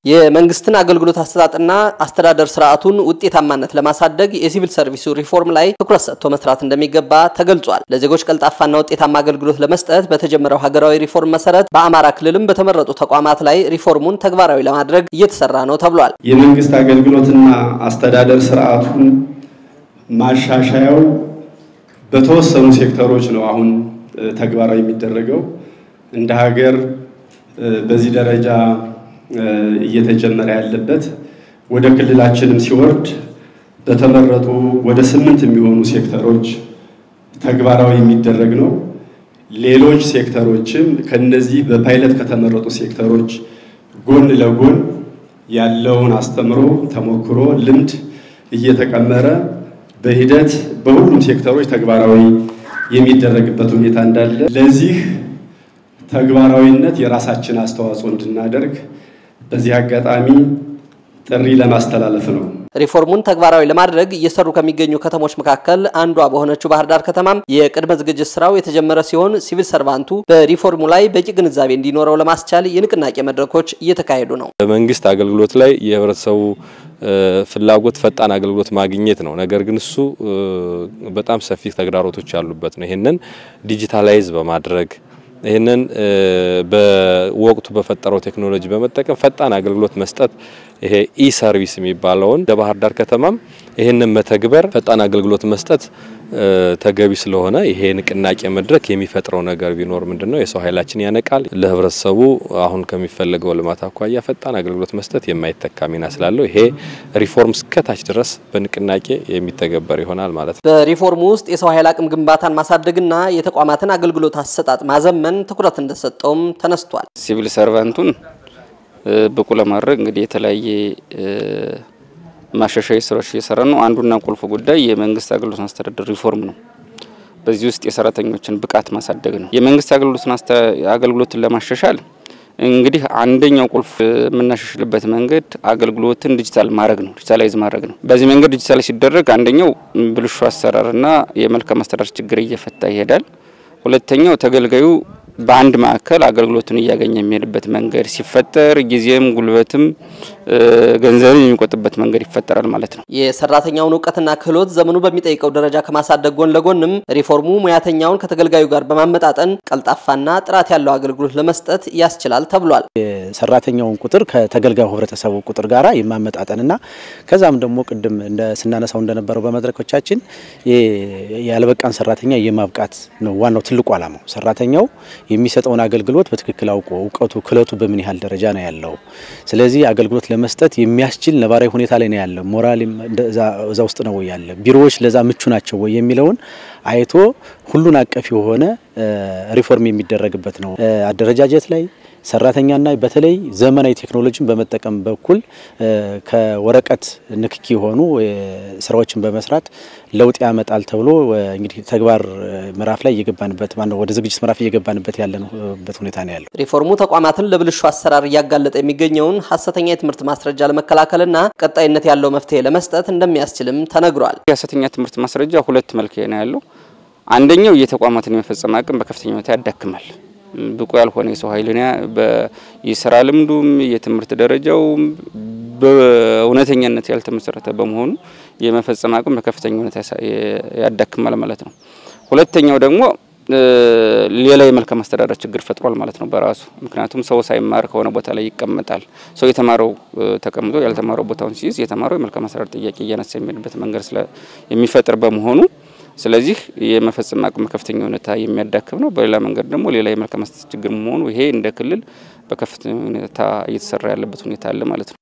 የመንግስትን አገልግሎት አሰጣጥና አስተዳደር ስርዓቱን ውጤታማነት ለማሳደግ የሲቪል ሰርቪሱ ሪፎርም ላይ ትኩረት ሰጥቶ መስራት እንደሚገባ ተገልጿል። ለዜጎች ቀልጣፋና ውጤታማ አገልግሎት ለመስጠት በተጀመረው ሀገራዊ ሪፎርም መሰረት በአማራ ክልልም በተመረጡ ተቋማት ላይ ሪፎርሙን ተግባራዊ ለማድረግ እየተሰራ ነው ተብሏል። የመንግስት አገልግሎትና አስተዳደር ስርዓቱን ማሻሻያው በተወሰኑ ሴክተሮች ነው አሁን ተግባራዊ የሚደረገው። እንደ ሀገር በዚህ ደረጃ እየተጀመረ ያለበት ወደ ክልላችንም ሲወርድ በተመረጡ ወደ 8 የሚሆኑ ሴክተሮች ተግባራዊ የሚደረግ ነው። ሌሎች ሴክተሮችም ከነዚህ በፓይለት ከተመረጡ ሴክተሮች ጎን ለጎን ያለውን አስተምሮ ተሞክሮ ልምድ እየተቀመረ በሂደት በሁሉም ሴክተሮች ተግባራዊ የሚደረግበት ሁኔታ እንዳለ ለዚህ ተግባራዊነት የራሳችን አስተዋጽኦ እንድናደርግ በዚህ አጋጣሚ ጥሪ ለማስተላለፍ ነው። ሪፎርሙን ተግባራዊ ለማድረግ እየሰሩ ከሚገኙ ከተሞች መካከል አንዷ በሆነችው ባህር ዳር ከተማም የቅድመ ዝግጅት ስራው የተጀመረ ሲሆን ሲቪል ሰርቫንቱ በሪፎርሙ ላይ በቂ ግንዛቤ እንዲኖረው ለማስቻል የንቅናቄ መድረኮች እየተካሄዱ ነው። በመንግስት አገልግሎት ላይ የህብረተሰቡ ፍላጎት ፈጣን አገልግሎት ማግኘት ነው። ነገር ግን እሱ በጣም ሰፊ ተግዳሮቶች ያሉበት ነው። ይሄንን ዲጂታላይዝ በማድረግ ይሄንን በወቅቱ በፈጠረው ቴክኖሎጂ በመጠቀም ፈጣን አገልግሎት መስጠት ይሄ ሰርቪስ የሚባለውን ለባህር ዳር ከተማም ይሄንን መተግበር ፈጣን አገልግሎት መስጠት ተገቢ ስለሆነ ይሄ ንቅናቄ መድረክ የሚፈጥረው ነገር ቢኖር ምንድነው የሰው ኃይላችን ያነቃል። ለህብረተሰቡ አሁን ከሚፈልገው ልማት አኳያ ፈጣን አገልግሎት መስጠት የማይተካ ሚና ስላለው ይሄ ሪፎርም እስከታች ድረስ በንቅናቄ የሚተገበር ይሆናል ማለት ነው። በሪፎርሙ ውስጥ የሰው ኃይል አቅም ግንባታን ማሳደግና የተቋማትን አገልግሎት አሰጣጥ ማዘመን ትኩረት እንደሰጠውም ተነስቷል። ሲቪል ሰርቫንቱን ብቁ ለማድረግ እንግዲህ የተለያየ ማሻሻያ ስራዎች እየሰራ ነው። አንዱና ቁልፉ ጉዳይ የመንግስት አገልግሎት አስተዳደር ሪፎርም ነው። በዚህ ውስጥ የሰራተኞችን ብቃት ማሳደግ ነው። የመንግስት አገልግሎትን ለማሻሻል እንግዲህ አንደኛው ቁልፍ የምናሻሽልበት መንገድ አገልግሎትን ዲጂታል ማድረግ ነው፣ ዲጂታላይዝ ማድረግ ነው። በዚህ መንገድ ዲጂታል ሲደረግ አንደኛው ብልሹ አሰራርና የመልካም አስተዳደር ችግር እየፈታ ይሄዳል። ሁለተኛው ተገልጋዩ በአንድ ማዕከል አገልግሎቱን ያገኘ የሚሄድበት መንገድ ሲፈጠር ጊዜም ጉልበትም ገንዘብም የሚቆጥበት መንገድ ይፈጠራል ማለት ነው። የሰራተኛውን ዕውቀትና ክህሎት ዘመኑ በሚጠይቀው ደረጃ ከማሳደግ ጎን ለጎንም ሪፎርሙ ሙያተኛውን ከተገልጋዩ ጋር በማመጣጠን ቀልጣፋና ጥራት ያለው አገልግሎት ለመስጠት ያስችላል ተብሏል። የሰራተኛውን ቁጥር ከተገልጋዩ ህብረተሰቡ ቁጥር ጋራ የማመጣጠንና ከዛም ደግሞ ቅድም ስናነሳው እንደነበረው በመድረኮቻችን ያለበቃን ሰራተኛ የማብቃት ነው ዋናው ትልቁ ዓላማው። ሰራተኛው የሚሰጠውን አገልግሎት በትክክል አውቆ ዕውቀቱ ክህሎቱ በምን ያህል ደረጃ ነው ያለው፣ ስለዚህ አገልግሎት ለመስጠት የሚያስችል ነባራዊ ሁኔታ ላይ ነው ያለው፣ ሞራል እዛ ውስጥ ነው ያለ፣ ቢሮዎች ለዛ ምቹ ናቸው ወይ የሚለውን አይቶ ሁሉን አቀፍ የሆነ ሪፎርም የሚደረግበት ነው። አደረጃጀት ላይ ሰራተኛና በተለይ ዘመናዊ ቴክኖሎጂን በመጠቀም በኩል ከወረቀት ንክኪ ሆኑ ስራዎችን በመስራት ለውጥ ያመጣል ተብሎ እንግዲህ ተግባር ምዕራፍ ላይ እየገባንበት ማለት ወደ ዝግጅት ምዕራፍ እየገባንበት ያለንበት ሁኔታ ነው ያለው። ሪፎርሙ ተቋማትን ለብልሹ አሰራር እያጋለጠ የሚገኘውን ሐሰተኛ የትምህርት ማስረጃ ለመከላከልና ቀጣይነት ያለው መፍትሄ ለመስጠት እንደሚያስችልም ተነግሯል። የሐሰተኛ ትምህርት ማስረጃ ሁለት መልክ ነው ያለው። አንደኛው የተቋማትን የመፈጸም አቅም በከፍተኛ ሁኔታ ያዳክማል። ብቁ ያልሆነ የሰው ኃይልና በየስራ ልምዱም የትምህርት ደረጃው በእውነተኛነት ያልተመሰረተ በመሆኑ የመፈጸም አቅም በከፍተኛ ሁኔታ ያዳክማል ማለት ነው። ሁለተኛው ደግሞ ሌላ የመልካም አስተዳደር ችግር ፈጥሯል ማለት ነው በራሱ። ምክንያቱም ሰው ሳይማር ከሆነ ቦታ ላይ ይቀመጣል። ሰው የተማረው ተቀምጦ ያልተማረው ቦታውን ሲይዝ የተማረው የመልካም አስተዳደር ጥያቄ እያነሳ የሚሄድበት መንገድ የሚፈጥር በመሆኑ ስለዚህ የመፈጸም አቅም ከፍተኛ ሁኔታ የሚያዳክም ነው። በሌላ መንገድ ደግሞ ሌላ የመልካም አስተዳደር ችግር መሆኑ ይሄ እንደ ክልል በከፍተኛ ሁኔታ እየተሰራ ያለበት ሁኔታ አለ ማለት ነው።